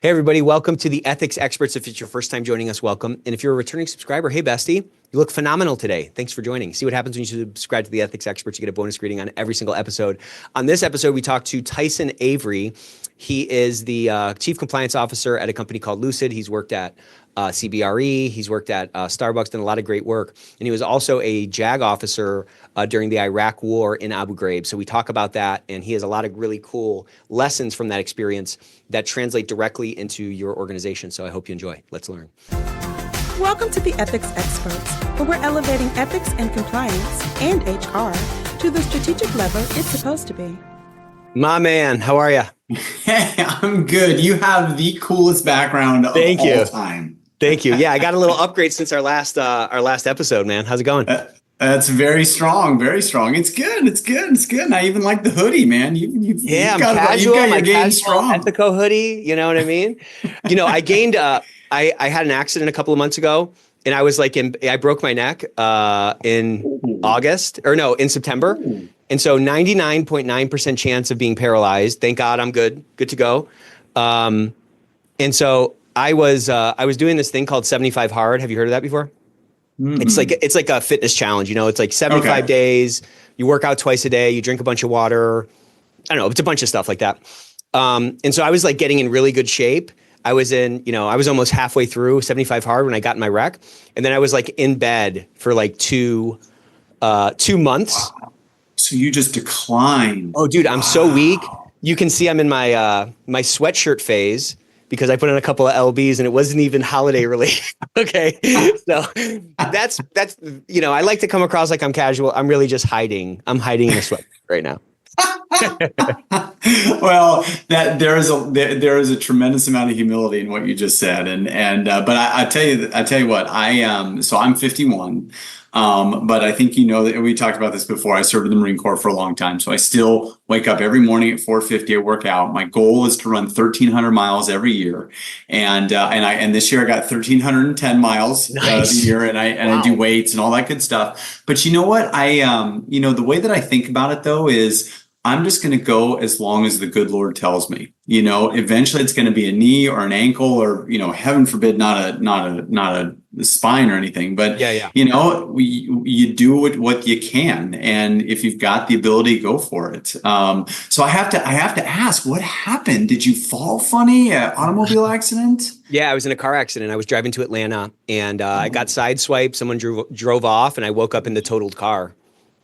Hey, everybody. Welcome to the Ethics Experts. If it's your first time joining us, welcome. And if you're a returning subscriber, hey, bestie, you look phenomenal today. Thanks for joining. See what happens when you subscribe to the Ethics Experts. You get a bonus greeting on every single episode. On this episode, we talked to Tyson Avery. He is the Chief Compliance Officer at a company called Lucid. He's worked at CBRE. He's worked at Starbucks, done a lot of great work. And he was also a JAG officer during the Iraq War in Abu Ghraib. So we talk about that, and he has a lot of really cool lessons from that experience that translate directly into your organization. So I hope you enjoy. Let's learn. Welcome to the Ethics Experts, where we're elevating ethics and compliance and HR to the strategic level it's supposed to be. My man, how are you? Hey, I'm good. You have the coolest background of all time. Thank you. Yeah, I got a little upgrade since our last episode, man. How's it going? That's very strong, very strong. It's good. It's good. It's good. And I even like the hoodie, man. I'm casual. My casual Ethico hoodie. You know what I mean? I gained. I had an accident a couple of months ago, and I was like, I broke my neck in September. Ooh. And so 99.9% chance of being paralyzed. Thank God I'm good to go. And so I was doing this thing called 75 Hard. Have you heard of that before? Mm-hmm. It's like a fitness challenge. It's like 75 days. You work out twice a day. You drink a bunch of water. I don't know. It's a bunch of stuff like that. And so I was like getting in really good shape. I was almost halfway through 75 Hard when I got in my wreck. And then I was like in bed for like 2 months. Wow. So you just declined. Oh, dude, I'm so weak. You can see I'm in my my sweatshirt phase because I put in a couple of LBs and it wasn't even holiday related. Okay, so that's I like to come across like I'm casual. I'm really just hiding. I'm hiding in a sweatshirt right now. Well, there is a tremendous amount of humility in what you just said, but I tell you what, so I'm 51. But I think that we talked about this before. I served in the Marine Corps for a long time, so I still wake up every morning at 4:50. I work out. My goal is to run 1,300 miles every year, and this year I got 1,310 miles a year, and I do weights and all that good stuff. But you know what? The way that I think about it though is I'm just going to go as long as the good Lord tells me. Eventually it's going to be a knee or an ankle or heaven forbid not a spine or anything. But you do what you can, and if you've got the ability, go for it. So I have to ask, what happened? Did you fall funny? Automobile accident? Yeah, I was in a car accident. I was driving to Atlanta, and I got sideswiped. Someone drove off, and I woke up in the totaled car.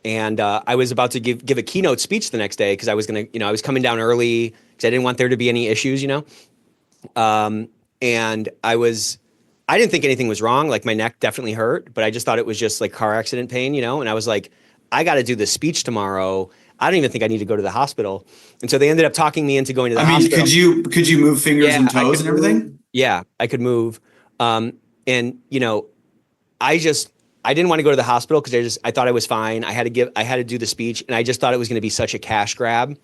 And I was about to give a keynote speech the next day because I was I was coming down early because I didn't want there to be any issues, and I didn't think anything was wrong. Like my neck definitely hurt, but I just thought it was just like car accident pain, and I was like, I got to do this speech tomorrow. I don't even think I need to go to the hospital. And so they ended up talking me into going to the hospital. Could you move fingers and toes and everything? Yeah, I could move. I didn't want to go to the hospital because I thought I was fine. I had to do the speech, and I just thought it was going to be such a cash grab,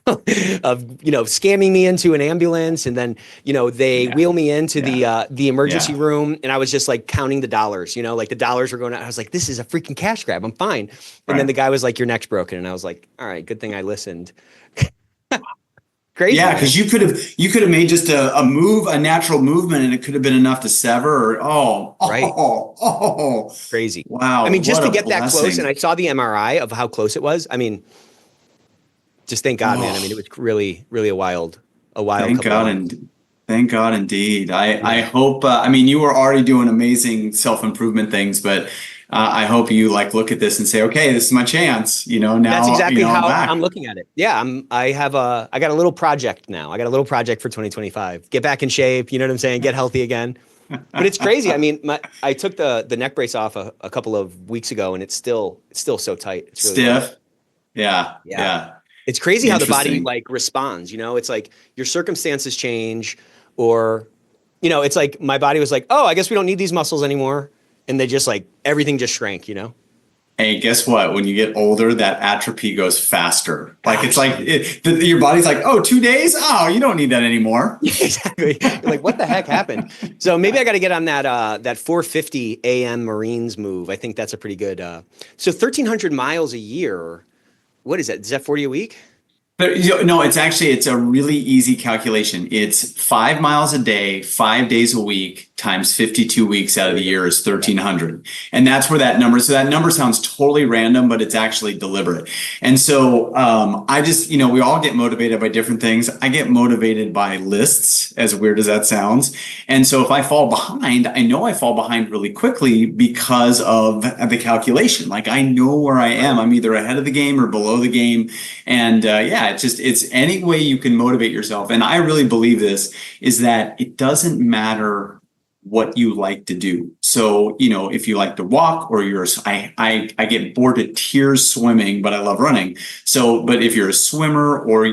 of scamming me into an ambulance, and then they wheel me into the emergency room, and I was just like counting the dollars, like the dollars were going out. I was like, this is a freaking cash grab. I'm fine. And then the guy was like, your neck's broken, and I was like, all right, good thing I listened. Crazy. Yeah, because you could have made just a natural movement, and it could have been enough to sever. Crazy. Wow. I mean, just to get that close, and I saw the MRI of how close it was. I mean, just thank God, man. I mean, it was really, really a wild. Thank God, indeed. I hope. You were already doing amazing self-improvement things, but I hope you look at this and say, okay, this is my chance. Now that's exactly how I'm looking at it. Yeah, I got a little project now. I got a little project for 2025. Get back in shape. You know what I'm saying? Get healthy again. But it's crazy. I mean, I took the neck brace off a couple of weeks ago, and it's still so tight. It's really stiff. Yeah. It's crazy how the body responds. It's like your circumstances change, or it's like my body was like, oh, I guess we don't need these muscles anymore. And they just everything just shrank, Hey, guess what? When you get older, that atrophy goes faster. Your body's like, oh, 2 days? Oh, you don't need that anymore. Exactly. You're like, what the heck happened? So maybe I got to get on that 4:50 a.m. Marines move. I think that's a pretty good. So 1,300 miles a year. What is that? Is that 40 a week? No, it's a really easy calculation. It's 5 miles a day, 5 days a week times 52 weeks out of the year is 1,300. And that's where that number, so that number sounds totally random, but it's actually deliberate. And so I just, we all get motivated by different things. I get motivated by lists, as weird as that sounds. And so if I fall behind, I know I fall behind really quickly because of the calculation. Like I know where I am. I'm either ahead of the game or below the game. And it's any way you can motivate yourself. And I really believe this is that it doesn't matter what you like to do. So, if you like to walk or I get bored to tears swimming, but I love running. So, but if you're a swimmer or,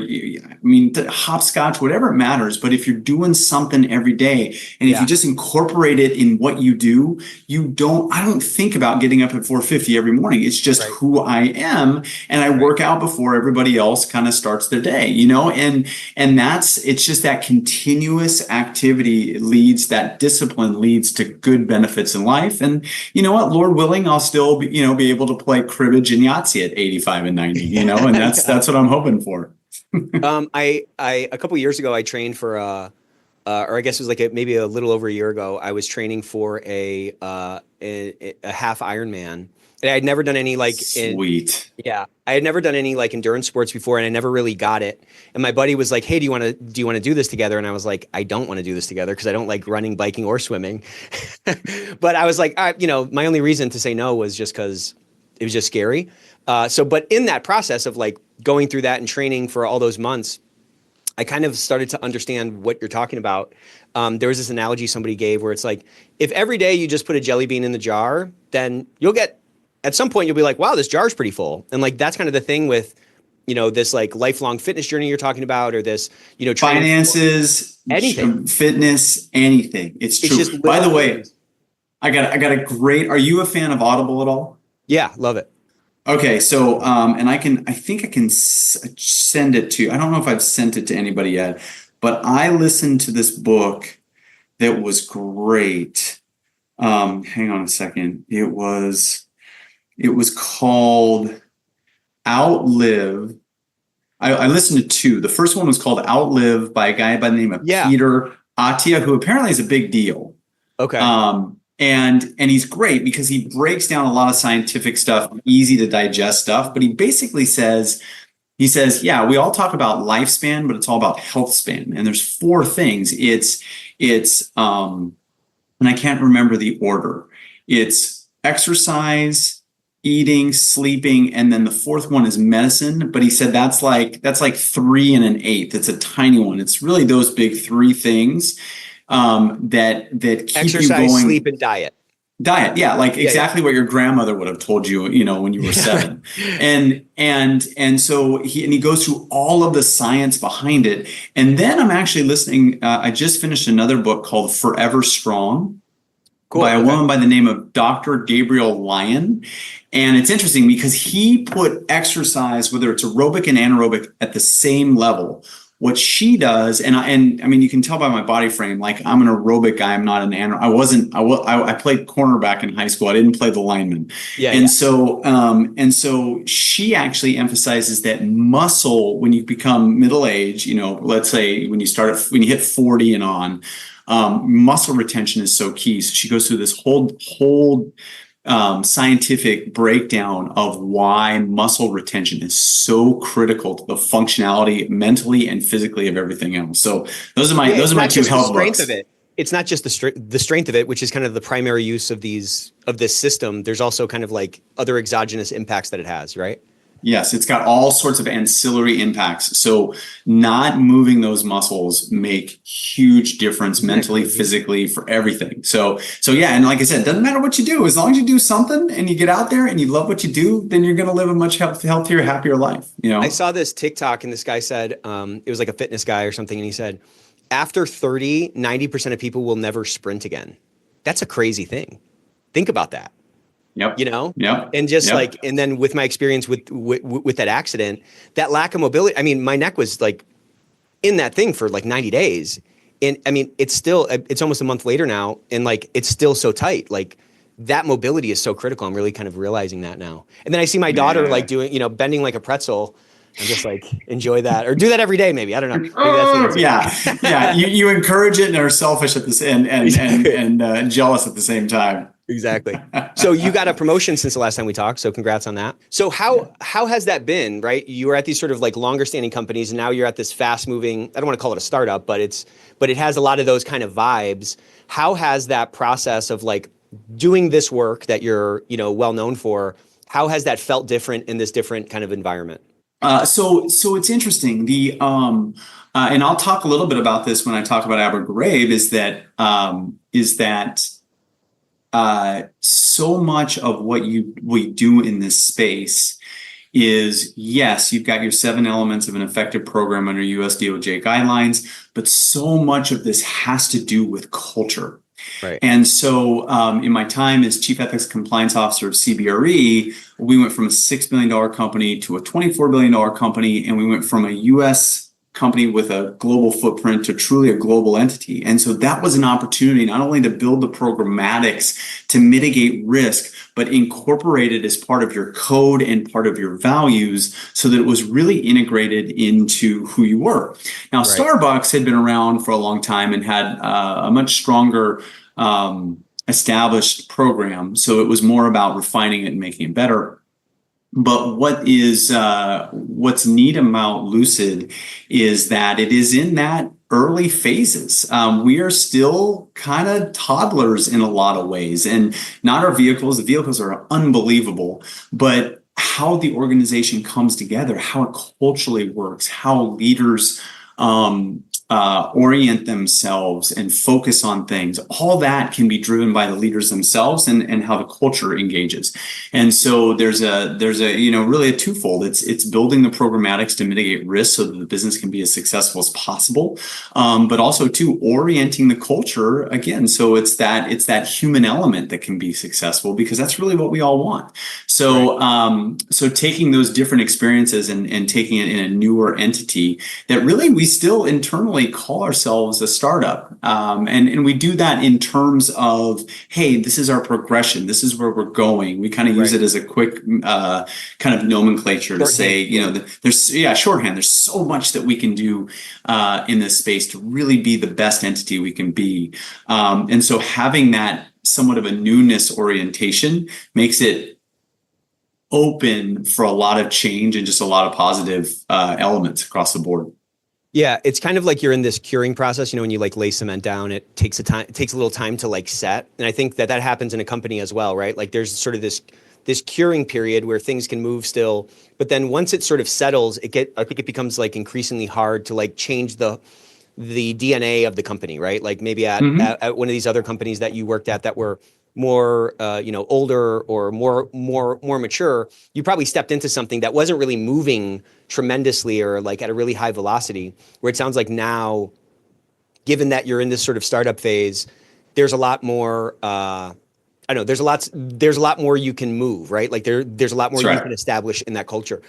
hopscotch, whatever it matters, but if you're doing something every day and if you just incorporate it in what you do, I don't think about getting up at 4:50 every morning. It's just who I am. And I work out before everybody else kind of starts their day, and it's just that continuous activity that discipline leads to good benefits in life. And you know what, Lord willing, I'll still be able to play cribbage and Yahtzee at 85 and 90, and that's what I'm hoping for. I a couple of years ago, I trained for or I guess it was maybe a little over a year ago, I was training for a half Ironman. And I had never done any Sweet. I had never done any endurance sports before, and I never really got it. And my buddy was like, "Hey, do you want to do this together?" And I was like, "I don't want to do this together because I don't like running, biking, or swimming." But I was like, my only reason to say no was just because it was just scary. But in that process of going through that and training for all those months, I kind of started to understand what you're talking about. There was this analogy somebody gave where it's like, if every day you just put a jelly bean in the jar, then at some point you'll be like, wow, this jar's pretty full. And that's kind of the thing with, this lifelong fitness journey you're talking about, or this, finances, anything, fitness, anything. It's true. Just by the way, I got a great, are you a fan of Audible at all? Yeah. Love it. Okay. So, and I think I can send it to, I don't know if I've sent it to anybody yet, but I listened to this book that was great. Hang on a second. It was called Outlive. I listened to two. The first one was called Outlive by a guy by the name of Peter Attia, who apparently is a big deal. Okay. And he's great because he breaks down a lot of scientific stuff, easy to digest stuff. But he basically says, yeah, we all talk about lifespan, but it's all about health span. And there's four things. It's and I can't remember the order. It's exercise, eating, sleeping, and then the fourth one is medicine. But he said that's like 3 and an eighth. It's a tiny one. It's really those big three things that keep exercise, you going. sleep, and diet. Diet, yeah, exactly what your grandmother would have told you, when you were 7. And so he goes through all of the science behind it. And then I'm actually listening. I just finished another book called Forever Strong. Cool. By a woman by the name of Dr. Gabrielle Lyon. And it's interesting because he put exercise, whether it's aerobic and anaerobic, at the same level. What she does, and I mean, you can tell by my body frame, I'm an aerobic guy. I'm not an anaerobic. I played cornerback in high school. I didn't play the lineman. So she actually emphasizes that muscle, when you become middle age, let's say when you hit 40 and on, muscle retention is so key. So she goes through this whole scientific breakdown of why muscle retention is so critical to the functionality mentally and physically of everything else. So those are my two health books. Of it. It's not just the strength of it, which is kind of the primary use of this system. There's also kind of other exogenous impacts that it has, right? Yes, it's got all sorts of ancillary impacts. So not moving those muscles make huge difference mentally, physically, for everything. So yeah, and like I said, it doesn't matter what you do. As long as you do something and you get out there and you love what you do, then you're going to live a much healthier, happier life. I saw this TikTok and this guy said, it was like a fitness guy or something. And he said, after 30, 90% of people will never sprint again. That's a crazy thing. Think about that. Yep. And just and then with my experience with that accident, that lack of mobility, I mean, my neck was in that thing for 90 days. And I mean, it's almost a month later now. And it's still so tight. That mobility is so critical. I'm really kind of realizing that now. And then I see my daughter doing, bending like a pretzel, I'm just like, enjoy that or do that every day. Maybe. I don't know. Maybe Oh, that's the answer. yeah. You encourage it and are selfish at this and jealous at the same time. Exactly. So you got a promotion since the last time we talked. So congrats on that. So how has that been, right? You were at these sort of like longer standing companies and now you're at this fast moving, I don't want to call it a startup, but it has a lot of those kind of vibes. How has that process of like doing this work that you're, well known for, how has that felt different in this different kind of environment? So it's interesting. And I'll talk a little bit about this when I talk about Abu Ghraib, is that so much of what we do in this space is, yes, you've got your 7 elements of an effective program under US DOJ guidelines, but so much of this has to do with culture. Right. And so in my time as Chief Ethics Compliance Officer of CBRE, we went from a $6 billion company to a $24 billion company, and we went from a US company with a global footprint to truly a global entity. And so that was an opportunity not only to build the programmatics to mitigate risk, but incorporate it as part of your code and part of your values so that it was really integrated into who you were. Now, right. Starbucks had been around for a long time and had a much stronger established program. So it was more about refining it and making it better. But what's neat about Lucid is that it is in that early phases. We are still kind of toddlers in a lot of ways, and not our vehicles. The vehicles are unbelievable, but how the organization comes together, how it culturally works, how leaders orient themselves and focus on things, all that can be driven by the leaders themselves and how the culture engages. And so there's a really a twofold. It's building the programmatics to mitigate risk so that the business can be as successful as possible, but also orienting the culture again. So it's that human element that can be successful, because that's really what we all want. So so taking those different experiences and taking it in a newer entity that really we still internally call ourselves a startup. And we do that in terms of, hey, this is our progression. This is where we're going. We kind of use it as a quick kind of nomenclature to say, there's shorthand. There's so much that we can do in this space to really be the best entity we can be. And so having that somewhat of a newness orientation makes it open for a lot of change and just a lot of positive elements across the board. Yeah, it's kind of like you're in this curing process. When you like lay cement down, it takes a little time to like set. And I think that happens in a company as well, right? Like there's sort of this curing period where things can move still, but then once it sort of settles, I think it becomes like increasingly hard to like change the DNA of the company, right? Like maybe at one of these other companies that you worked at that were more older or more mature, you probably stepped into something that wasn't really moving tremendously or like at a really high velocity, where it sounds like now, given that you're in this sort of startup phase, there's a lot more there's a lot more you can move, right? Like there's a lot more you can establish in that culture.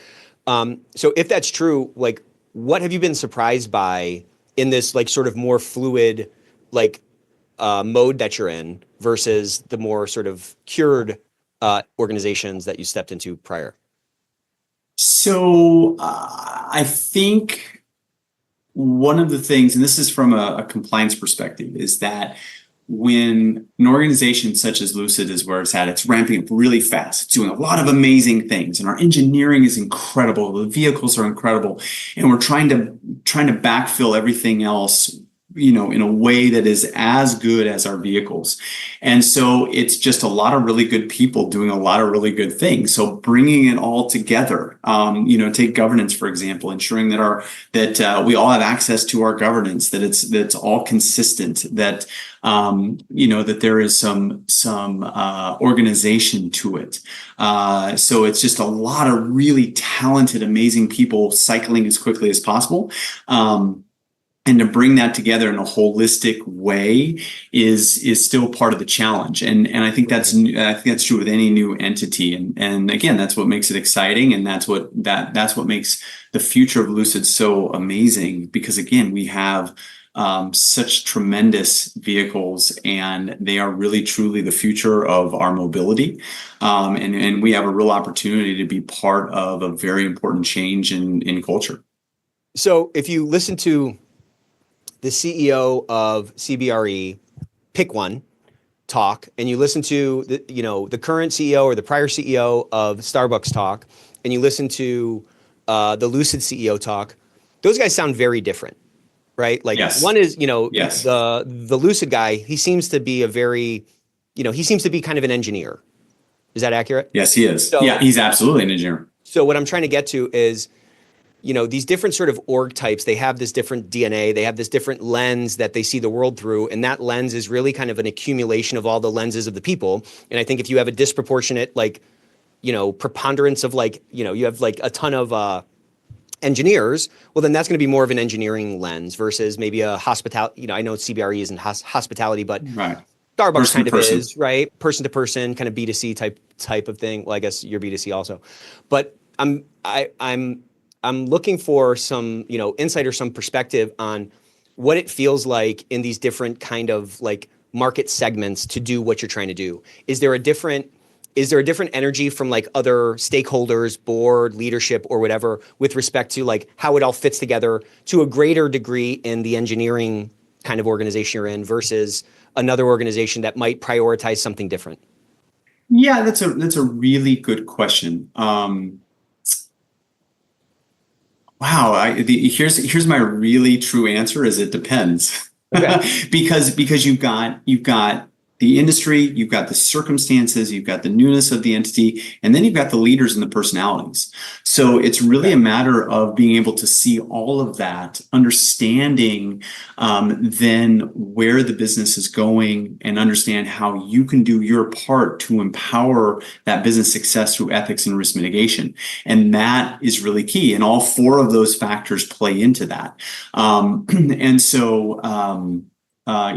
So if that's true, like what have you been surprised by in this like sort of more fluid like mode that you're in versus the more sort of cured organizations that you stepped into prior? So I think one of the things, and this is from a compliance perspective, is that when an organization such as Lucid is where it's at, it's ramping up really fast. It's doing a lot of amazing things, and our engineering is incredible. The vehicles are incredible, and we're trying to backfill everything else, in a way that is as good as our vehicles. And so it's just a lot of really good people doing a lot of really good things. So bringing it all together, take governance, for example, ensuring that we all have access to our governance, that it's all consistent, that that there is some organization to it. So it's just a lot of really talented, amazing people cycling as quickly as possible. And to bring that together in a holistic way is still part of the challenge, and I think that's true with any new entity, and again, that's what makes it exciting, and that's what makes the future of Lucid so amazing, because again, we have such tremendous vehicles, and they are really truly the future of our mobility. And we have a real opportunity to be part of a very important change in culture. So if you listen to the CEO of CBRE, pick one, talk, and you listen to the current CEO or the prior CEO of Starbucks talk, and you listen to the Lucid CEO talk, those guys sound very different, right? Like Yes. one is, Yes. the Lucid guy, he seems to be he seems to be kind of an engineer. Is that accurate? Yes, he is. So, Yeah, he's absolutely an engineer. So what I'm trying to get to is, these different sort of org types, they have this different DNA, they have this different lens that they see the world through. And that lens is really kind of an accumulation of all the lenses of the people. And I think if you have a disproportionate, preponderance of you have like a ton of engineers, well, then that's going to be more of an engineering lens versus maybe a hospitality, I know CBRE isn't hospitality, but Right. Starbucks Person kind to of person. is, right? Person to person, kind of B2C type of thing. Well, I guess you're B2C also. But I'm looking for some, insight or some perspective on what it feels like in these different kind of like market segments to do what you're trying to do. Is there a different energy from like other stakeholders, board, leadership, or whatever, with respect to like how it all fits together to a greater degree in the engineering kind of organization you're in versus another organization that might prioritize something different? Yeah, that's a really good question. Wow, here's my really true answer is it depends. Okay. because you've got the industry, you've got the circumstances, you've got the newness of the entity, and then you've got the leaders and the personalities. So it's really a matter of being able to see all of that, understanding then where the business is going, and understand how you can do your part to empower that business success through ethics and risk mitigation. And that is really key. And all four of those factors play into that. And so, our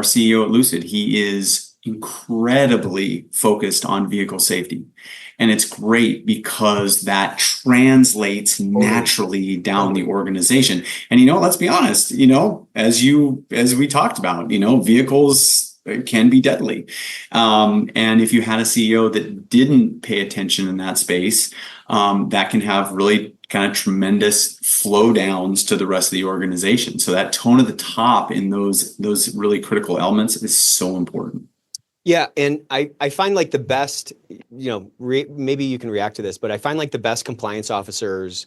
CEO at Lucid, he is incredibly focused on vehicle safety. And it's great because that translates naturally down the organization. And, let's be honest, as we talked about, vehicles can be deadly. And if you had a CEO that didn't pay attention in that space, that can have really kind of tremendous flow downs to the rest of the organization. So that tone at the top in those really critical elements is so important. Yeah. And I find like the best, maybe you can react to this, but I find like the best compliance officers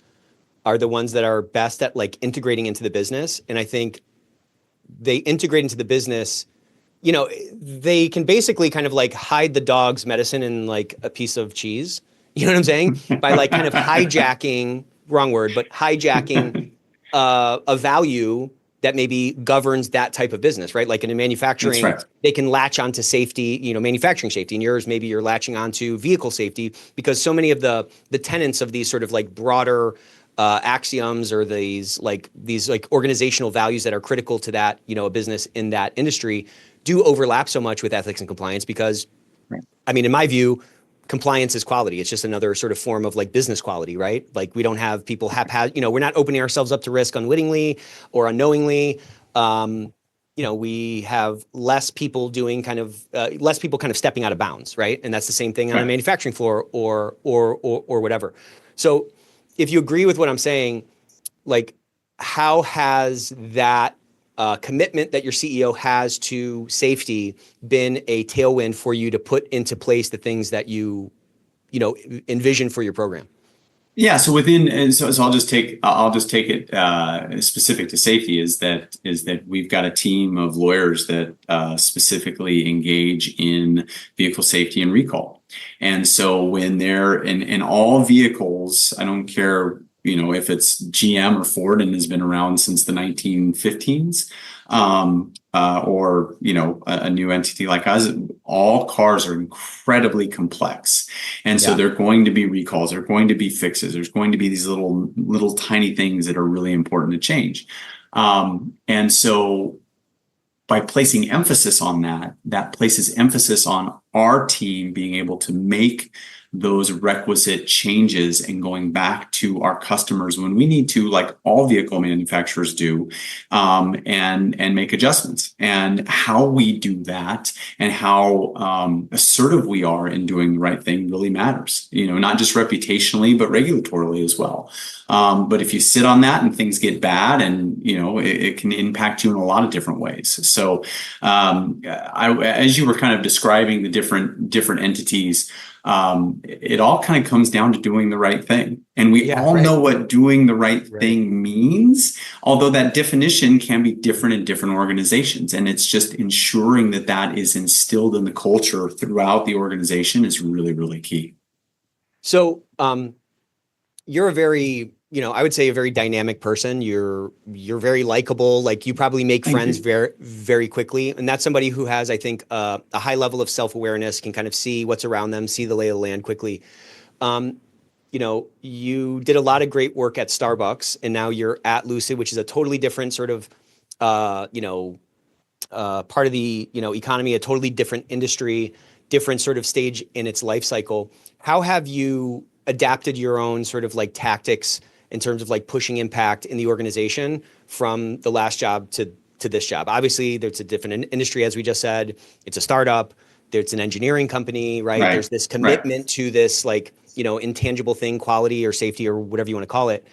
are the ones that are best at like integrating into the business. And I think they integrate into the business, they can basically kind of like hide the dog's medicine in like a piece of cheese. You know what I'm saying? By like kind of hijacking, wrong word, but hijacking a value that maybe governs that type of business, right? Like in a manufacturing, That's right. They can latch onto safety, manufacturing safety. In yours, maybe you're latching onto vehicle safety because so many of the tenets of these sort of like broader axioms or these organizational values that are critical to that, a business in that industry do overlap so much with ethics and compliance because, I mean, in my view, compliance is quality. It's just another sort of form of like business quality, right? Like we don't have people we're not opening ourselves up to risk unwittingly or unknowingly. We have less people kind of stepping out of bounds, right? And that's the same thing on a manufacturing floor or whatever. So if you agree with what I'm saying, like how has that commitment that your CEO has to safety been a tailwind for you to put into place the things that you envision for your program? Yeah. So I'll just take it specific to safety is that we've got a team of lawyers that specifically engage in vehicle safety and recall. And so when they're in all vehicles, I don't care, if it's GM or Ford and has been around since the 1915s, or a new entity like us, all cars are incredibly complex, and so there are going to be recalls, there are going to be fixes, there's going to be these little tiny things that are really important to change, and so by placing emphasis on that places emphasis on our team being able to make those requisite changes and going back to our customers when we need to, like all vehicle manufacturers do, and make adjustments. And how we do that and how assertive we are in doing the right thing really matters, not just reputationally, but regulatorily as well. But if you sit on that and things get bad, and it can impact you in a lot of different ways. So as you were kind of describing the different entities, it all kind of comes down to doing the right thing. And we all know what doing the right thing means, although that definition can be different in different organizations. And it's just ensuring that that is instilled in the culture throughout the organization is really, really key. So you're a very, I would say a very dynamic person. You're very likable. Like you probably make friends very, very quickly. And that's somebody who has, I think, a high level of self-awareness, can kind of see what's around them, see the lay of the land quickly. You did a lot of great work at Starbucks, and now you're at Lucid, which is a totally different sort of, part of the, economy, a totally different industry, different sort of stage in its life cycle. How have you adapted your own sort of like tactics in terms of like pushing impact in the organization from the last job to this job? Obviously, there's a different industry, as we just said. It's a startup. It's an engineering company, right? There's this commitment to this like, intangible thing, quality or safety or whatever you want to call it.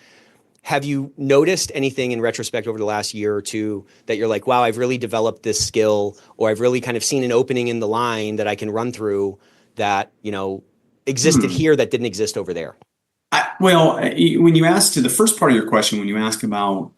Have you noticed anything in retrospect over the last year or two that you're like, wow, I've really developed this skill, or I've really kind of seen an opening in the line that I can run through that, existed here that didn't exist over there? When you ask to the first part of your question, when you ask about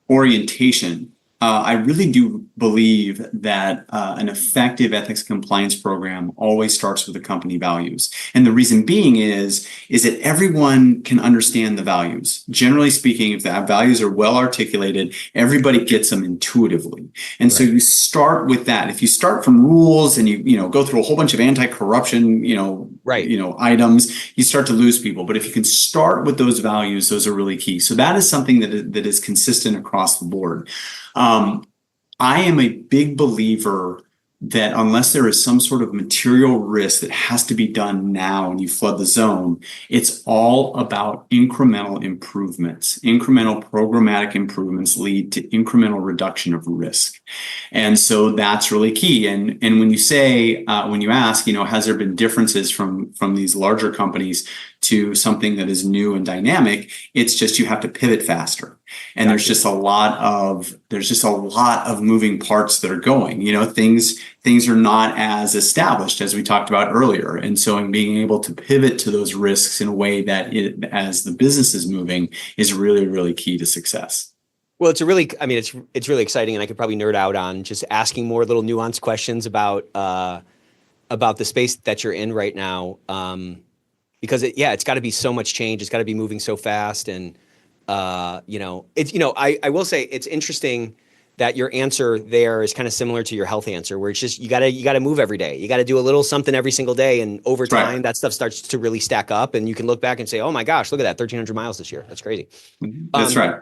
orientation, I really do believe that an effective ethics compliance program always starts with the company values. And the reason being is that everyone can understand the values. Generally speaking, if the values are well articulated, everybody gets them intuitively. And so you start with that. If you start from rules and you go through a whole bunch of anti-corruption, items, you start to lose people. But if you can start with those values, those are really key. So that is something that is consistent across the board. I am a big believer that unless there is some sort of material risk that has to be done now and you flood the zone, it's all about incremental improvements. Incremental programmatic improvements lead to incremental reduction of risk. And so that's really key. And when you say, when you ask, has there been differences from these larger companies to something that is new and dynamic? It's just you have to pivot faster. And there's just a lot of moving parts that are going. Things are not as established as we talked about earlier. And so in being able to pivot to those risks in a way that as the business is moving is really, really key to success. Well, it's really exciting, and I could probably nerd out on just asking more little nuanced questions about the space that you're in right now. Because it's got to be so much change. It's got to be moving so fast. And, I will say it's interesting that your answer there is kind of similar to your health answer, where it's just, you gotta move every day. You got to do a little something every single day. And over time, that stuff starts to really stack up, and you can look back and say, oh my gosh, look at that, 1,300 miles this year. That's crazy. That's right.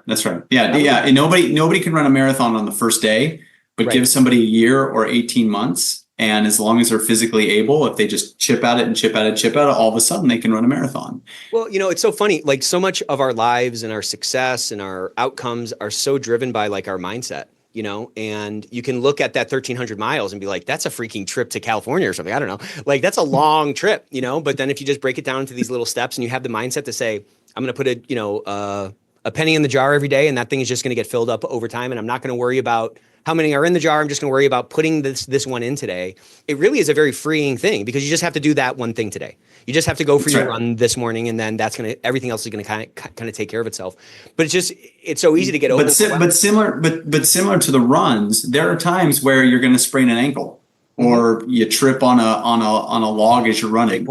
Yeah. And nobody can run a marathon on the first day, but give somebody a year or 18 months. And as long as they're physically able, if they just chip at it, all of a sudden they can run a marathon. Well, it's so funny. Like so much of our lives and our success and our outcomes are so driven by like our mindset, and you can look at that 1,300 miles and be like, that's a freaking trip to California or something. I don't know. Like that's a long trip, but then if you just break it down into these little steps and you have the mindset to say, I'm going to put a penny in the jar every day, and that thing is just going to get filled up over time. And I'm not going to worry about how many are in the jar. I'm just going to worry about putting this one in today. It really is a very freeing thing, because you just have to do that one thing today. You just have to go for your run this morning, and then everything else is going to kind of take care of itself. But it's so easy to get over. But similar to the runs, there are times where you're going to sprain an ankle, or you trip on a log as you're running.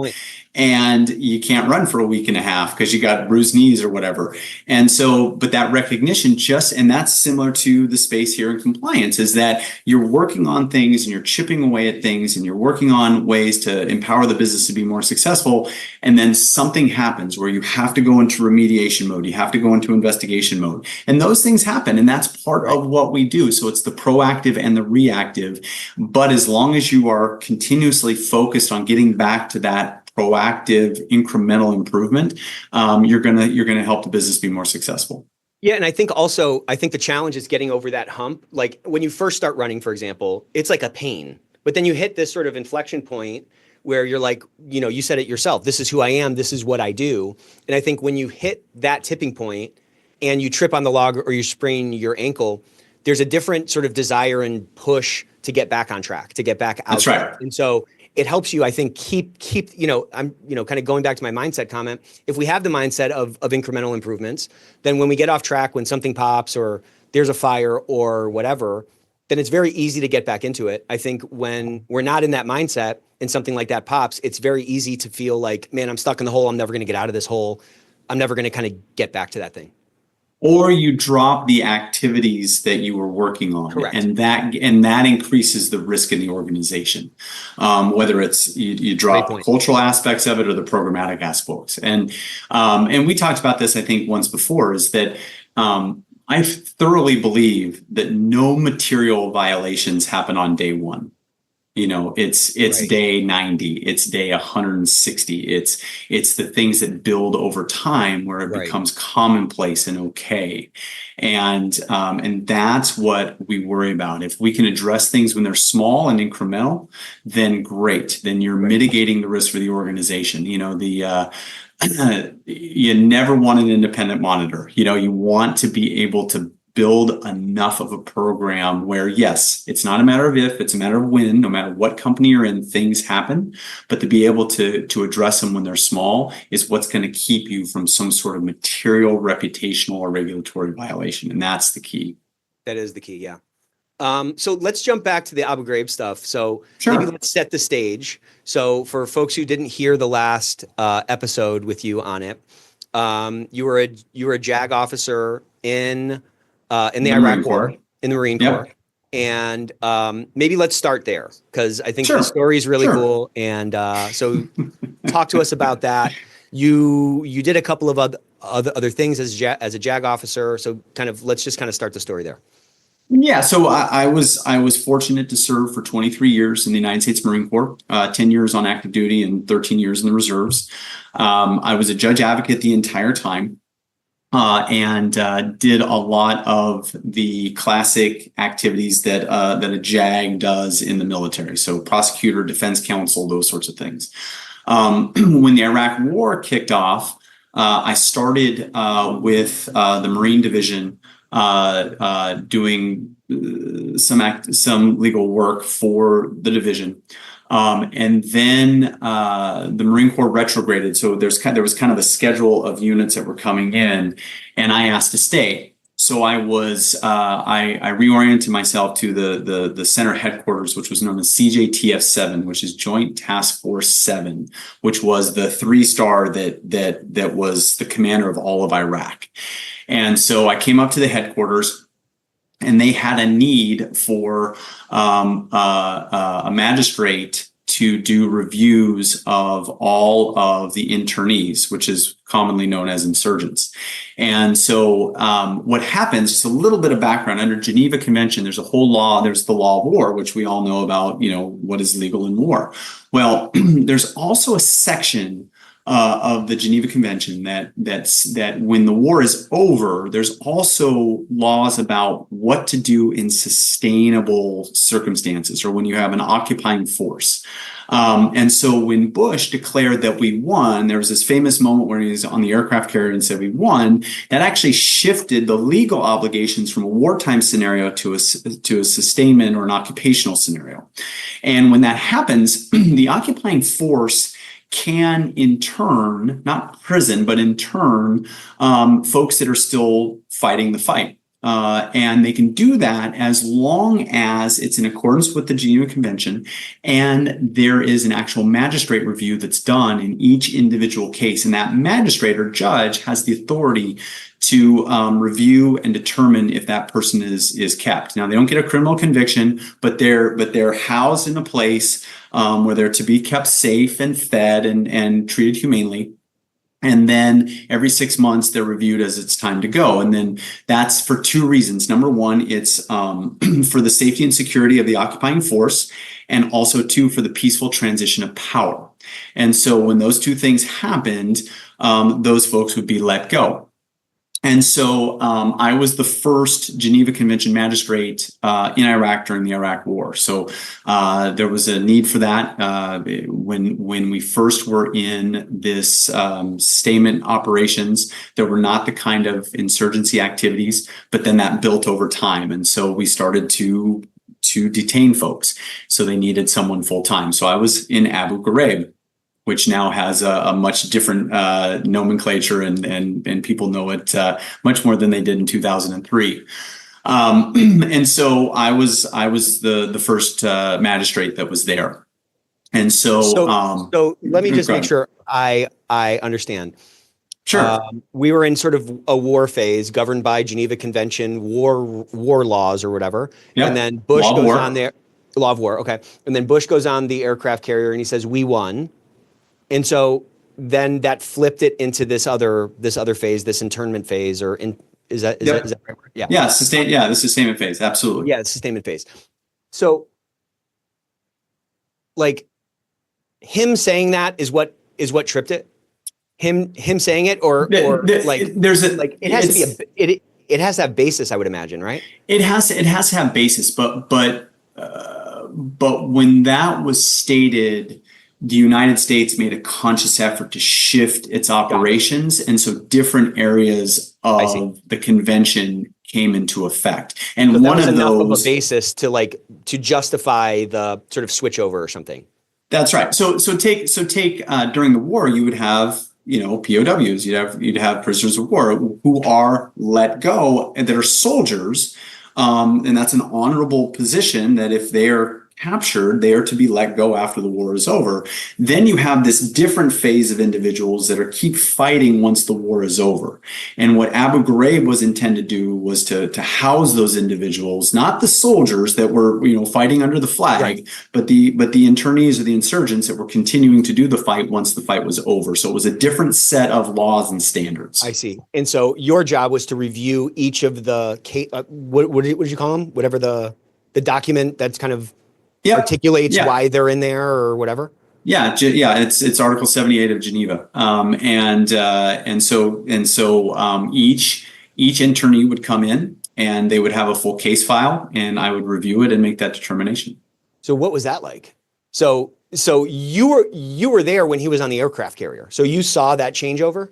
And you can't run for a week and a half because you got bruised knees or whatever. And so, but that recognition and that's similar to the space here in compliance, is that you're working on things and you're chipping away at things and you're working on ways to empower the business to be more successful. And then something happens where you have to go into remediation mode. You have to go into investigation mode. And those things happen. And that's part of what we do. So it's the proactive and the reactive. But as long as you are continuously focused on getting back to that proactive, incremental improvement, you're gonna help the business be more successful. Yeah, and I think the challenge is getting over that hump. Like when you first start running, for example, it's like a pain, but then you hit this sort of inflection point where you're like, you said it yourself, this is who I am, this is what I do. And I think when you hit that tipping point and you trip on the log or you sprain your ankle, there's a different sort of desire and push to get back on track, to get back out. That's right. And so it helps you, I think, keep, I'm, kind of going back to my mindset comment. If we have the mindset of incremental improvements, then when we get off track, when something pops or there's a fire or whatever, then it's very easy to get back into it. I think when we're not in that mindset and something like that pops, it's very easy to feel like, man, I'm stuck in the hole. I'm never going to get out of this hole. I'm never going to kind of get back to that thing. Or you drop the activities that you were working on. Correct. And that increases the risk in the organization. Whether it's you drop the cultural aspects of it or the programmatic aspects. And we talked about this, I think, once before, is that I thoroughly believe that no material violations happen on day one. It's right. Day 90, it's day 160. It's the things that build over time where it becomes commonplace and okay. And that's what we worry about. If we can address things when they're small and incremental, then great. Then you're mitigating the risk for the organization. You never want an independent monitor. You want to be able to build enough of a program where, yes, it's not a matter of if, it's a matter of when. No matter what company you're in, things happen. But to be able to address them when they're small is what's going to keep you from some sort of material, reputational, or regulatory violation. And that's the key. That is the key, yeah. So let's jump back to the Abu Ghraib stuff. So maybe let's set the stage. So for folks who didn't hear the last episode with you on it, you were a JAG officer in the Iraq War, in the Marine Corps. And maybe let's start there, because I think the story is really cool. And so talk to us about that. You did a couple of other things as a JAG officer. So let's just start the story there. Yeah, so I was fortunate to serve for 23 years in the United States Marine Corps, 10 years on active duty and 13 years in the reserves. I was a judge advocate the entire time. And did a lot of the classic activities that a JAG does in the military. So prosecutor, defense counsel, those sorts of things. When the Iraq War kicked off, I started with the Marine Division doing some legal work for the division. And then the Marine Corps retrograded. So there was kind of a schedule of units that were coming in, and I asked to stay. So I reoriented myself to the center headquarters, which was known as CJTF-7, which is Joint Task Force 7, which was the 3-star that was the commander of all of Iraq. And so I came up to the headquarters, and they had a need for a magistrate to do reviews of all of the internees, which is commonly known as insurgents. And so what happens, just a little bit of background, under Geneva Convention, there's a whole law, there's the law of war, which we all know about, what is legal in war. Well, there's also a section of the Geneva Convention that when the war is over, there's also laws about what to do in sustainable circumstances, or when you have an occupying force. And so when Bush declared that we won, there was this famous moment where he was on the aircraft carrier and said we won. That actually shifted the legal obligations from a wartime scenario to a sustainment or an occupational scenario. And when that happens, the occupying force can in turn, not prison, but in turn, folks that are still fighting the fight. And they can do that as long as it's in accordance with the Geneva Convention and there is an actual magistrate review that's done in each individual case. And that magistrate or judge has the authority to review and determine if that person is kept. Now, they don't get a criminal conviction, but they're housed in a place where they're to be kept safe and fed and treated humanely. And then every 6 months, they're reviewed as it's time to go. And then that's for two reasons. Number one, it's for the safety and security of the occupying force. and also two, for the peaceful transition of power. And so when those two things happened, those folks would be let go. And so I was the first Geneva Convention magistrate in Iraq during the Iraq War. So there was a need for that when we first were in this sustainment operations. There were not the kind of insurgency activities, but then that built over time. And so we started to detain folks. So they needed someone full time. So I was in Abu Ghraib, which now has a much different nomenclature, and people know it much more than they did in 2003. And so I was the first magistrate that was there. And so let me just make sure I understand. Sure. We were in sort of a war phase governed by Geneva Convention, war laws or whatever. Yep. And then Bush goes on there. Law of war. Okay. And then Bush goes on the aircraft carrier and he says, "We won." And so then that flipped it into this other phase, this internment phase, or is that right? Yeah. Yeah. The sustainment phase. Absolutely. Yeah. The sustainment phase. So like him saying that is what tripped it. Him saying it or like there's a, like it has to be it has to have basis, I would imagine, right? It has to have basis, but when that was stated, the United States made a conscious effort to shift its operations. And so different areas of the convention came into effect. And so one of enough those of a basis to justify the sort of switchover or something. That's right. So take during the war, you would have, POWs, you'd have prisoners of war who are let go and that are soldiers. And that's an honorable position that if they are captured, they are to be let go after the war is over. Then you have this different phase of individuals that keep fighting once the war is over. And what Abu Ghraib was intended to do was to house those individuals, not the soldiers that were fighting under the flag, right, but the internees or the insurgents that were continuing to do the fight once the fight was over. So it was a different set of laws and standards. I see. And so your job was to review each of the what did you call them? Whatever the document that's kind of articulates why they're in there or whatever. It's Article 78 of Geneva, and so each internee would come in and they would have a full case file, and I would review it and make that determination. So what was that like? So you were there when he was on the aircraft carrier, so you saw that changeover.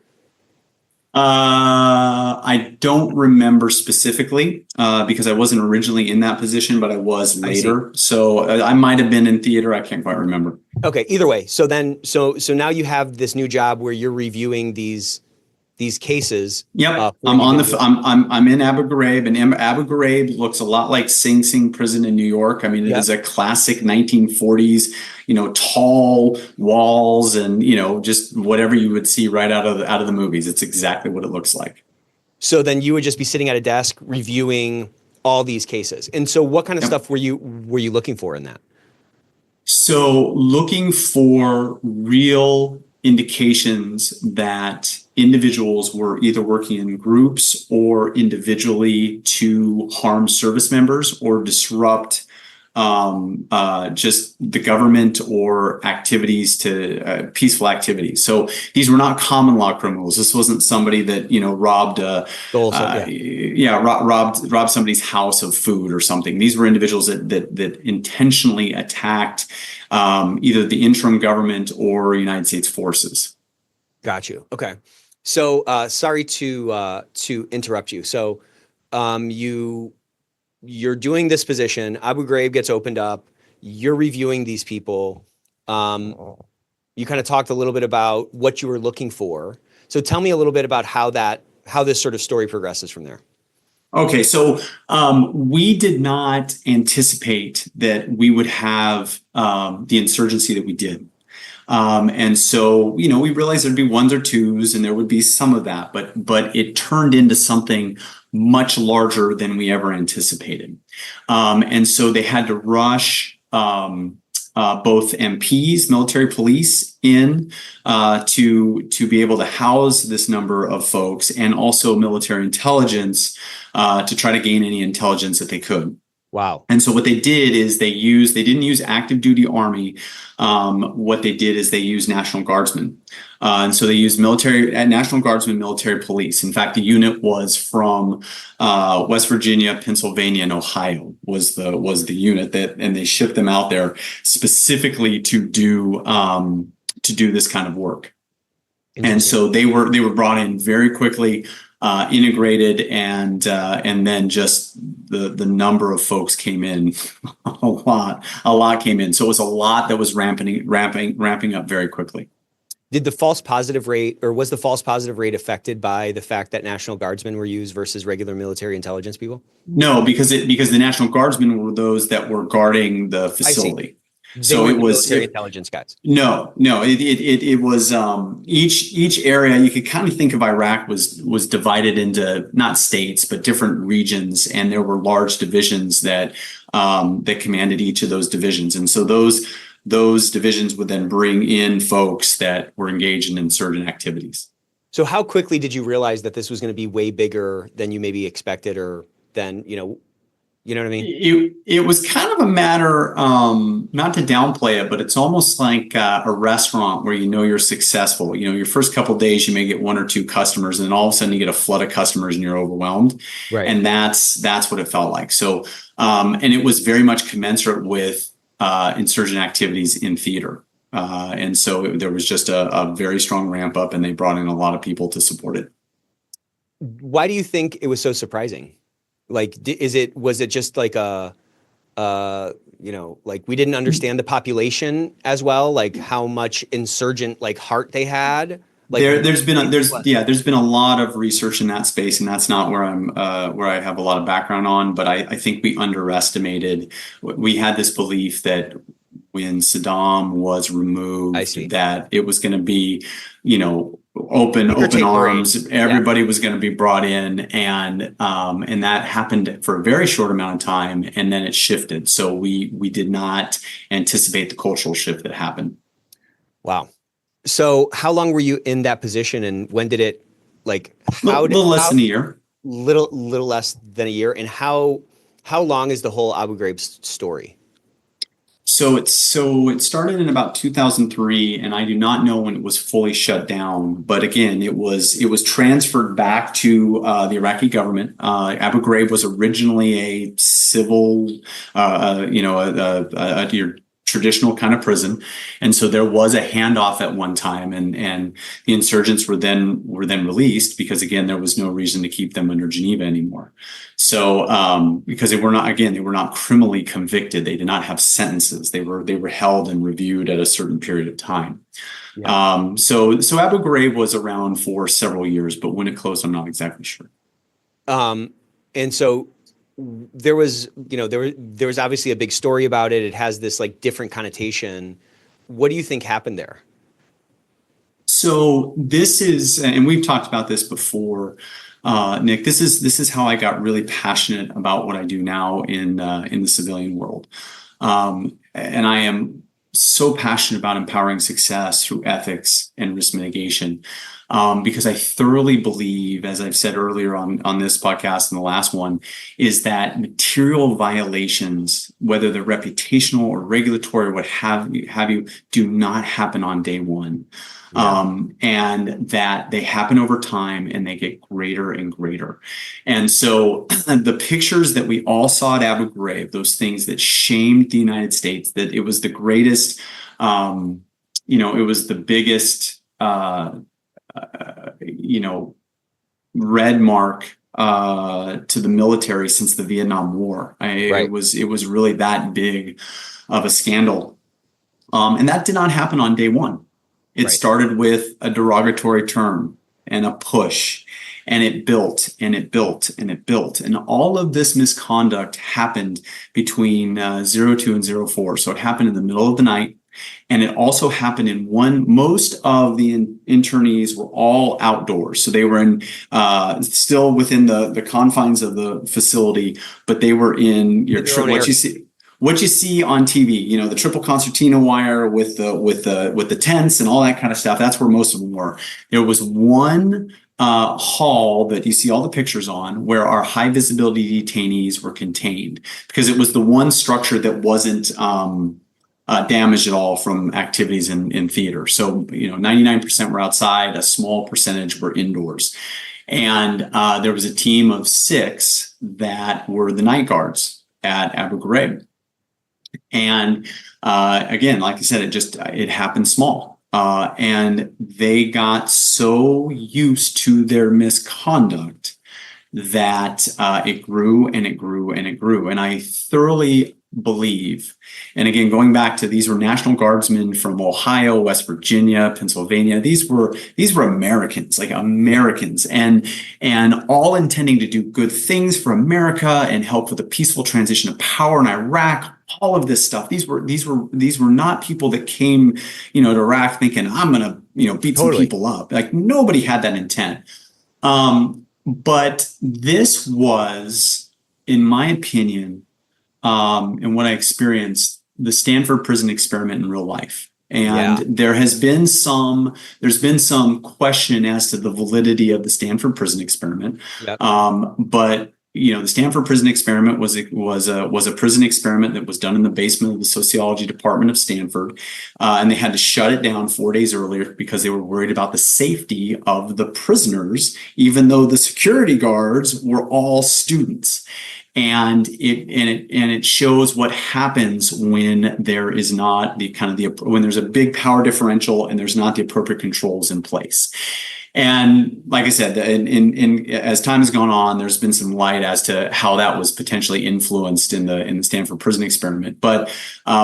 I don't remember specifically because I wasn't originally in that position, but I was later. So I might have been in theater. I can't quite remember. Okay. Either way. So now you have this new job where you're reviewing these cases. Yep. I'm in Abu Ghraib, and Abu Ghraib looks a lot like Sing Sing prison in New York. I mean, it is a classic 1940s, tall walls and, just whatever you would see right out of the movies. It's exactly what it looks like. So then you would just be sitting at a desk reviewing all these cases. And so what kind of stuff were you looking for in that? So looking for real indications that individuals were either working in groups or individually to harm service members or disrupt just the government or activities to peaceful activities. So these were not common law criminals. This wasn't somebody that robbed robbed somebody's house of food or something. These were individuals that intentionally attacked either the interim government or United States forces. Got you. Okay. So sorry to interrupt you. So you're doing this position. Abu Ghraib gets opened up. You're reviewing these people. You kind of talked a little bit about what you were looking for. So tell me a little bit about how this sort of story progresses from there. Okay, so we did not anticipate that we would have the insurgency that we did. And so, we realized there'd be ones or twos and there would be some of that, but it turned into something much larger than we ever anticipated. And so they had to rush both MPs, military police in to be able to house this number of folks, and also military intelligence to try to gain any intelligence that they could. Wow. And so what they did is they didn't use active duty Army. What they did is they used National Guardsmen. And so they used National Guardsmen, military police. In fact, the unit was from West Virginia, Pennsylvania, and Ohio was the unit and they shipped them out there specifically to do this kind of work. And so they were brought in very quickly, integrated, and then just the number of folks came in, a lot came in. So it was a lot that was ramping up very quickly. Did the false positive rate, or was the false positive rate affected by the fact that National Guardsmen were used versus regular military intelligence people? No, because the National Guardsmen were those that were guarding the facility. So it was military intelligence guys. No, it was each area. You could kind of think of Iraq was divided into not states but different regions, and there were large divisions that commanded each of those divisions, and so those divisions would then bring in folks that were engaged in insurgent activities. So how quickly did you realize that this was going to be way bigger than you maybe expected, or than you know what I mean? It was kind of a matter, not to downplay it, but it's almost like a restaurant where you're successful. Your first couple of days, you may get one or two customers, and then all of a sudden you get a flood of customers and you're overwhelmed. Right. And that's what it felt like. So, and it was very much commensurate with insurgent activities in theater. And so there was just a very strong ramp up, and they brought in a lot of people to support it. Why do you think it was so surprising? Like, was it just like like we didn't understand the population as well, like how much insurgent heart they had? Like there's been a lot of research in that space, and that's not where I have a lot of background on, but I think we underestimated. We had this belief that when Saddam was removed, that it was going to be, open arms. Everybody was going to be brought in, and that happened for a very short amount of time, and then it shifted. So we did not anticipate the cultural shift that happened. Wow. So how long were you in that position, and when did it little less than a year? Little less than a year. And how long is the whole Abu Ghraib story? So it started in about 2003, and I do not know when it was fully shut down. But again, it was transferred back to the Iraqi government. Abu Ghraib was originally a civil, your traditional kind of prison, and so there was a handoff at one time, and the insurgents were then released because again there was no reason to keep them under Geneva anymore. So because they were not criminally convicted, they did not have sentences. They were held and reviewed at a certain period of time. Yeah. So Abu Ghraib was around for several years, but when it closed, I'm not exactly sure. And so there was obviously a big story about it. It has this different connotation. What do you think happened there? So this is, and we've talked about this before, Nick, this is how I got really passionate about what I do now in the civilian world. And I am so passionate about empowering success through ethics and risk mitigation. Because I thoroughly believe, as I've said earlier on this podcast and the last one, is that material violations, whether they're reputational or regulatory or what have you, do not happen on day one. Yeah. And that they happen over time and they get greater and greater. And so the pictures that we all saw at Abu Ghraib, those things that shamed the United States, that it was the greatest, it was the biggest, red mark to the military since the Vietnam War. Right. It was really that big of a scandal. And that did not happen on day one. It started with a derogatory term and a push, and it built and it built and it built. And all of this misconduct happened between 02 and 04. So it happened in the middle of the night. And it also happened in most of the internees were all outdoors. So they were in still within the confines of the facility, but they were in what you see on TV, the triple concertina wire with the tents and all that kind of stuff. That's where most of them were. There was one hall that you see all the pictures on, where our high visibility detainees were contained, because it was the one structure that wasn't damaged at all from activities in theater. So 99% were outside, a small percentage were indoors. And there was a team of 6 that were the night guards at Abu Ghraib. And again, like I said, it happened small. And they got so used to their misconduct that it grew and it grew and it grew. And I thoroughly believe, and again, going back to, these were National Guardsmen from Ohio, West Virginia, Pennsylvania. These were Americans, like Americans, and all intending to do good things for America and help with a peaceful transition of power in Iraq. All of this stuff. These were not people that came, to Iraq thinking, I'm gonna, beat some people up. Like, nobody had that intent. But this was, in my opinion, and what I experienced, the Stanford prison experiment in real life. And there's been some question as to the validity of the Stanford prison experiment. Yep. But the Stanford prison experiment was a prison experiment that was done in the basement of the sociology department of Stanford, and they had to shut it down 4 days earlier because they were worried about the safety of the prisoners, even though the security guards were all students. And it shows what happens when there is not when there's a big power differential and there's not the appropriate controls in place. And like I said, as time has gone on, there's been some light as to how that was potentially influenced in the Stanford prison experiment. But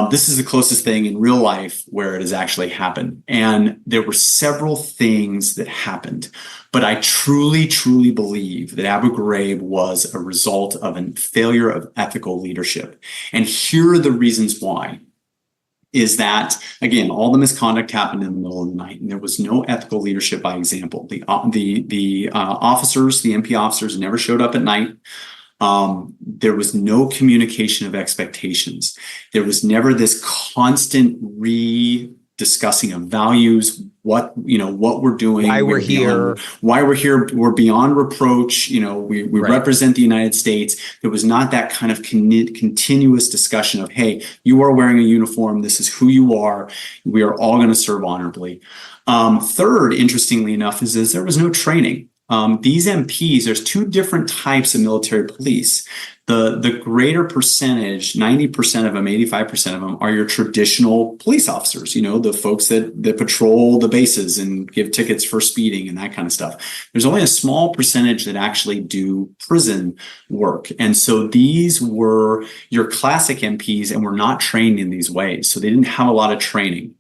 this is the closest thing in real life where it has actually happened. And there were several things that happened. But I truly, truly believe that Abu Ghraib was a result of a failure of ethical leadership. And here are the reasons why. Is that, again, all the misconduct happened in the middle of the night, and there was no ethical leadership by example. The officers, the MP officers, never showed up at night. There was no communication of expectations. There was never this constant discussing of values, what we're doing, why we're here, we're beyond reproach. We represent the United States. There was not that kind of continuous discussion of, hey, you are wearing a uniform. This is who you are. We are all going to serve honorably. Third, interestingly enough, is there was no training. These MPs, there's 2 different types of military police. The greater percentage, 90% of them, 85% of them, are your traditional police officers, the folks that patrol the bases and give tickets for speeding and that kind of stuff. There's only a small percentage that actually do prison work. And so these were your classic MPs and were not trained in these ways. So they didn't have a lot of training.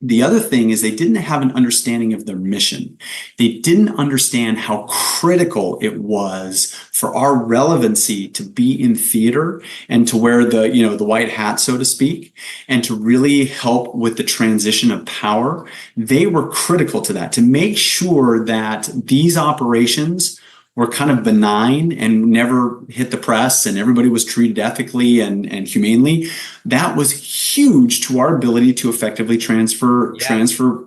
The other thing is they didn't have an understanding of their mission. They didn't understand how critical it was for our relevancy to be in theater and to wear the white hat, so to speak, and to really help with the transition of power. They were critical to that, to make sure that these operations were kind of benign and never hit the press and everybody was treated ethically and humanely. That was huge to our ability to effectively transfer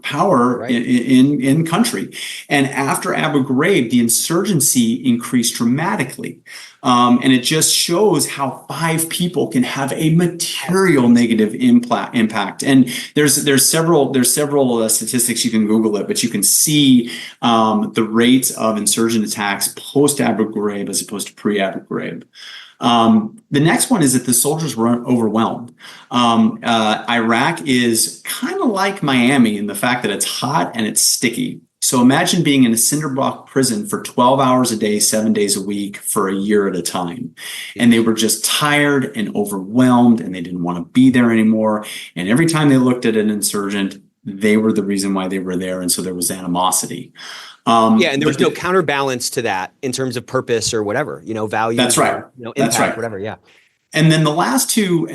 power in country. And after Abu Ghraib, the insurgency increased dramatically. And it just shows how 5 people can have a material negative impact. And there's several statistics. You can Google it, but you can see the rates of insurgent attacks post Abu Ghraib as opposed to pre Abu Ghraib. The next one is that the soldiers were overwhelmed. Iraq is kind of like Miami in the fact that it's hot and it's sticky. So imagine being in a cinder block prison for 12 hours a day, 7 days a week for a year at a time. And they were just tired and overwhelmed and they didn't want to be there anymore. And every time they looked at an insurgent, they were the reason why they were there. And so there was animosity. And there was no counterbalance to that in terms of purpose or whatever, value. That's right. Impact, That's right. Whatever. Yeah. And then the last two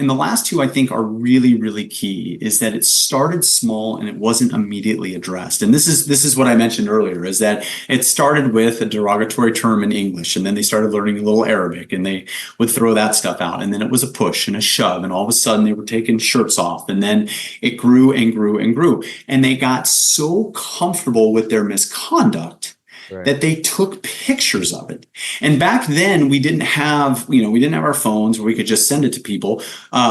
I think are really, really key, is that it started small and it wasn't immediately addressed. And this is what I mentioned earlier, is that it started with a derogatory term in English, and then they started learning a little Arabic and they would throw that stuff out. And then it was a push and a shove, and all of a sudden they were taking shirts off, and then it grew and grew and grew. And they got so comfortable with their misconduct that they took pictures of it. And back then we didn't have our phones where we could just send it to people.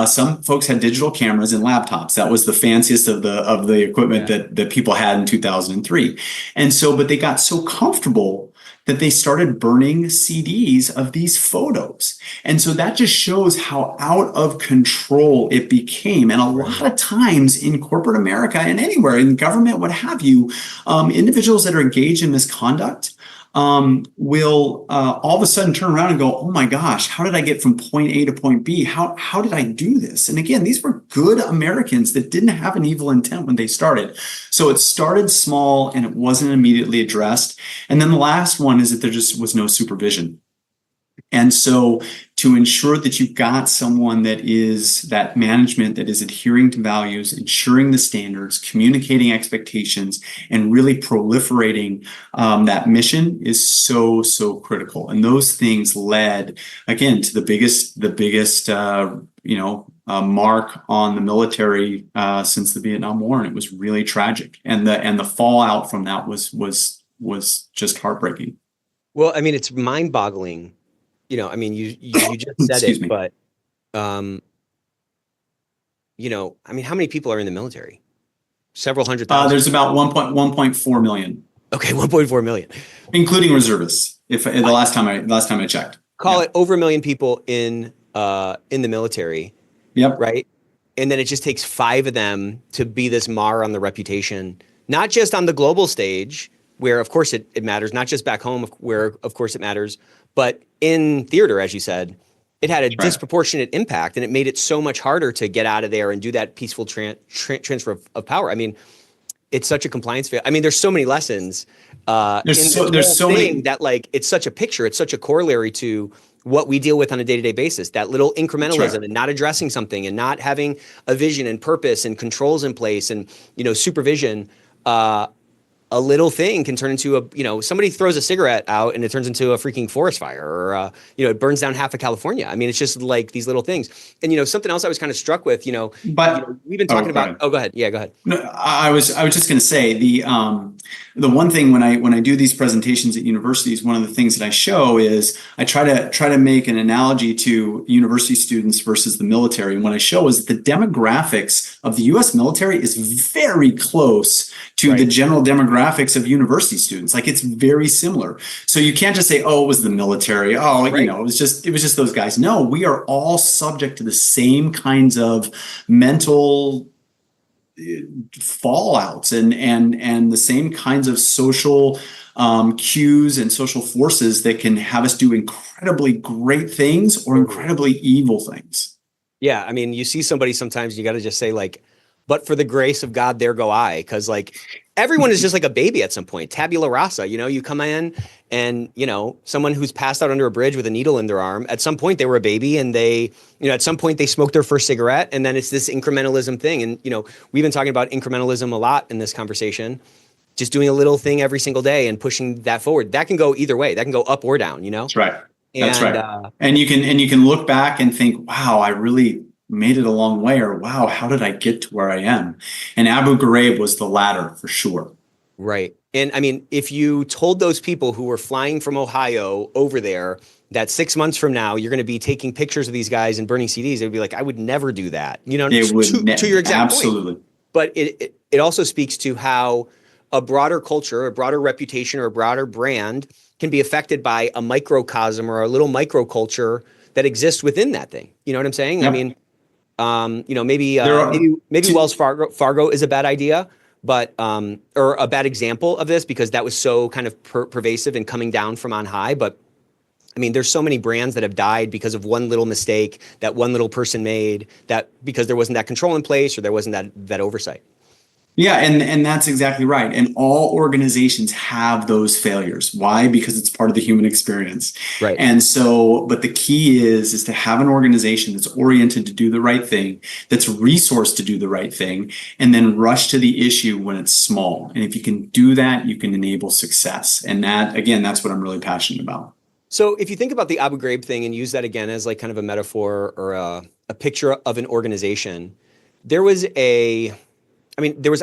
Some folks had digital cameras and laptops. That was the fanciest of the equipment that people had in 2003. And so, but they got so comfortable that they started burning CDs of these photos. And so that just shows how out of control it became. And a lot of times in corporate America and anywhere in government, what have you, individuals that are engaged in misconduct will all of a sudden turn around and go, oh my gosh, how did I get from point A to point B? How did I do this? And again, these were good Americans that didn't have an evil intent when they started. So it started small and it wasn't immediately addressed. And then the last one is that there just was no supervision. And so to ensure that you've got someone that management that is adhering to values, ensuring the standards, communicating expectations, and really proliferating that mission is so, so critical. And those things led, again, to the biggest mark on the military since the Vietnam War. And it was really tragic. And the fallout from that was just heartbreaking. Well, I mean, it's mind-boggling. You just said it, but, I mean, how many people are in the military? Several hundred thousand? There's about 1.4 million. Okay, 1.4 million. Including reservists, the last time I checked. Call it over a million people in the military. Yep. Right? And then it just takes 5 of them to be this mar on the reputation, not just on the global stage, where, of course, it matters, not just back home, where, of course, it matters, but in theater, as you said, it had a disproportionate impact, and it made it so much harder to get out of there and do that peaceful transfer of power. I mean, it's such a compliance fail. I mean, there's so many lessons. There's so many that, like, it's such a picture. It's such a corollary to what we deal with on a day-to-day basis. That little incrementalism and not addressing something and not having a vision and purpose and controls in place and supervision. A little thing can turn into somebody throws a cigarette out and it turns into a freaking forest fire, or, it burns down half of California. I mean, it's just like these little things. And, something else I was kind of struck with, we've been talking about, go ahead. Yeah, go ahead. No, I was just going to say the one thing when I do these presentations at universities, one of the things that I show is I try to make an analogy to university students versus the military. And what I show is that the demographics of the U.S. military is very close to the general demographics of university students. Like, it's very similar. So you can't just say, oh, it was the military. Oh, it was just those guys. No, we are all subject to the same kinds of mental fallouts and the same kinds of social cues and social forces that can have us do incredibly great things or incredibly evil things. Yeah. I mean, you see somebody sometimes, you got to just say, like, but for the grace of God, there go I. Because, like, everyone is just like a baby at some point. Tabula rasa, you come in and, someone who's passed out under a bridge with a needle in their arm, at some point they were a baby, and they, at some point they smoked their first cigarette, and then it's this incrementalism thing. And, we've been talking about incrementalism a lot in this conversation, just doing a little thing every single day and pushing that forward. That can go either way. That can go up or down, That's right. That's right. And you can look back and think, wow, I really made it a long way, or wow, how did I get to where I am? And Abu Ghraib was the latter for sure. Right. And I mean, if you told those people who were flying from Ohio over there that 6 months from now, you're going to be taking pictures of these guys and burning CDs, they'd be like, I would never do that. To your exact point. But it also speaks to how a broader culture, a broader reputation, or a broader brand can be affected by a microcosm or a little microculture that exists within that thing. You know what I'm saying? Yep. I mean, maybe Wells Fargo is a bad idea, but or a bad example of this, because that was so kind of pervasive and coming down from on high. But I mean, there's so many brands that have died because of one little mistake that one little person made, that because there wasn't that control in place or there wasn't that oversight. Yeah, and that's exactly right. And all organizations have those failures. Why? Because it's part of the human experience. Right. And so, but the key is to have an organization that's oriented to do the right thing, that's resourced to do the right thing, and then rush to the issue when it's small. And if you can do that, you can enable success. And that, again, that's what I'm really passionate about. So if you think about the Abu Ghraib thing and use that again as like kind of a metaphor or a picture of an organization, there was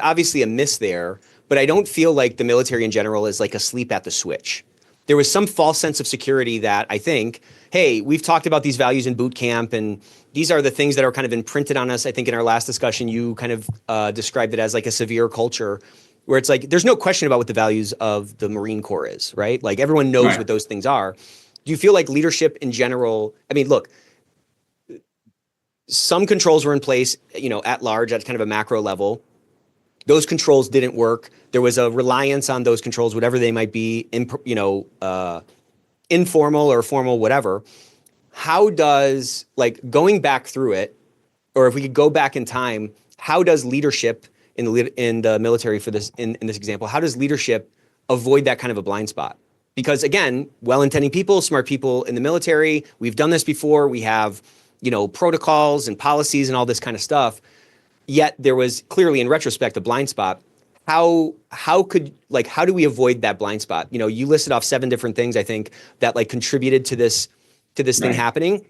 obviously a miss there, but I don't feel like the military in general is like asleep at the switch. There was some false sense of security that I think, hey, we've talked about these values in boot camp, and these are the things that are kind of imprinted on us. I think in our last discussion, you kind of described it as like a severe culture, where it's like there's no question about what the values of the Marine Corps is, right? Like everyone knows what those things are. Do you feel like leadership in general? I mean, look, some controls were in place, at large, at kind of a macro level. Those controls didn't work. There was a reliance on those controls, whatever they might be, informal or formal, whatever. How does, like, going back through it, or if we could go back in time, how does leadership in the military for this, in this example, how does leadership avoid that kind of a blind spot? Because again, well-intending people, smart people in the military, we've done this before. We have, protocols and policies and all this kind of stuff. Yet there was clearly, in retrospect, a blind spot. How do we avoid that blind spot? You listed off 7 different things, I think, that like contributed to this thing happening.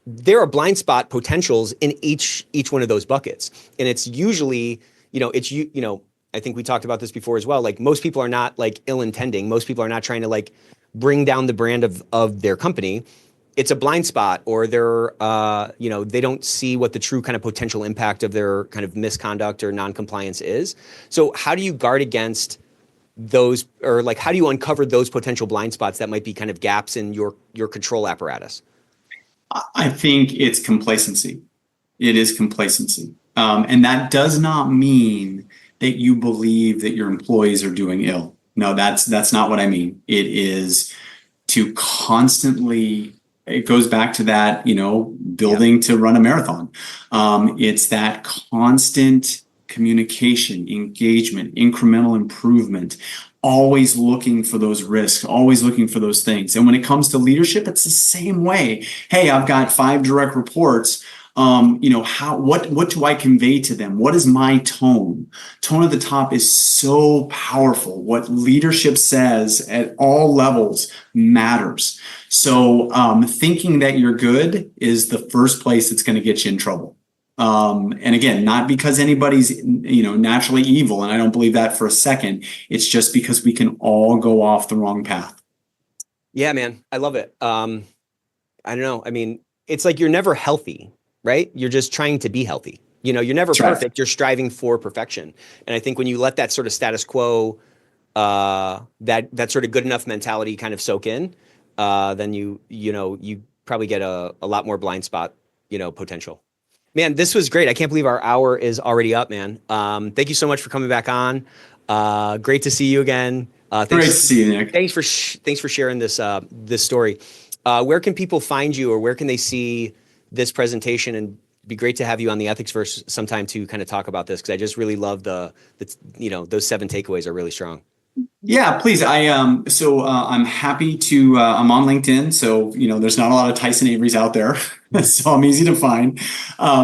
There are blind spot potentials in each one of those buckets, and it's usually, I think we talked about this before as well. Like most people are not like ill-intending. Most people are not trying to like bring down the brand of their company. It's a blind spot, or they're, they don't see what the true kind of potential impact of their kind of misconduct or non-compliance is. So how do you guard against those, or like, how do you uncover those potential blind spots that might be kind of gaps in your control apparatus? I think it's complacency. It is complacency. And that does not mean that you believe that your employees are doing ill. No, that's not what I mean. It is to constantly, it goes back to that, building to run a marathon. It's that constant communication, engagement, incremental improvement, always looking for those risks, always looking for those things. And when it comes to leadership, it's the same way. Hey, I've got 5 direct reports. What do I convey to them? What is my tone? Tone at the top is so powerful. What leadership says at all levels matters. So thinking that you're good is the first place that's going to get you in trouble. And again, not because anybody's, naturally evil, and I don't believe that for a second. It's just because we can all go off the wrong path. Yeah, man, I love it. I don't know. I mean, it's like you're never healthy, right? You're just trying to be healthy. You're never perfect. You're striving for perfection. And I think when you let that sort of status quo, that sort of good enough mentality kind of soak in, then you probably get a lot more blind spot, potential. Man, this was great. I can't believe our hour is already up, man. Thank you so much for coming back on. Great to see you again. Great to see you, Nick. Thanks for sharing this story. Where can people find you, or where can they see this presentation? And it'd be great to have you on the Ethics Verse sometime to kind of talk about this, because I just really love those 7 takeaways are really strong. Yeah, please. I'm happy to, I'm on LinkedIn. So, there's not a lot of Tyson Averys out there. So I'm easy to find.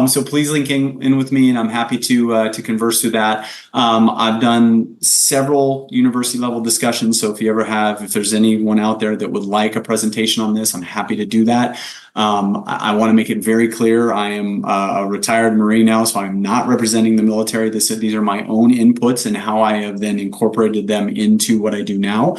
So please link in with me, and I'm happy to converse through that. I've done several university level discussions. So if there's anyone out there that would like a presentation on this, I'm happy to do that. I want to make it very clear. I am a retired Marine now, so I'm not representing the military. These are my own inputs and how I have then incorporated them into what I do now.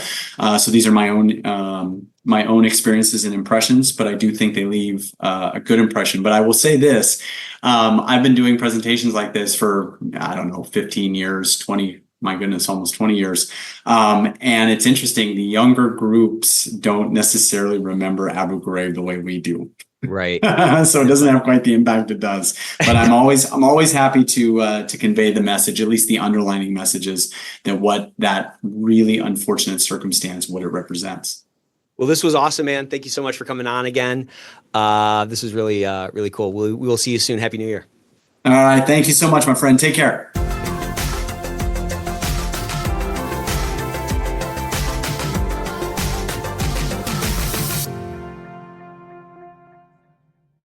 So these are my own experiences and impressions, but I do think they leave a good impression. But I will say this, I've been doing presentations like this for, 15 years, 20, my goodness, almost 20 years. And it's interesting, the younger groups don't necessarily remember Abu Ghraib the way we do. Right. So it doesn't have quite the impact it does. But I'm always happy to convey the message, at least the underlining messages, that really unfortunate circumstance, what it represents. Well, this was awesome, man. Thank you so much for coming on again. This was really cool. We will see you soon. Happy New Year. All right. Thank you so much, my friend. Take care.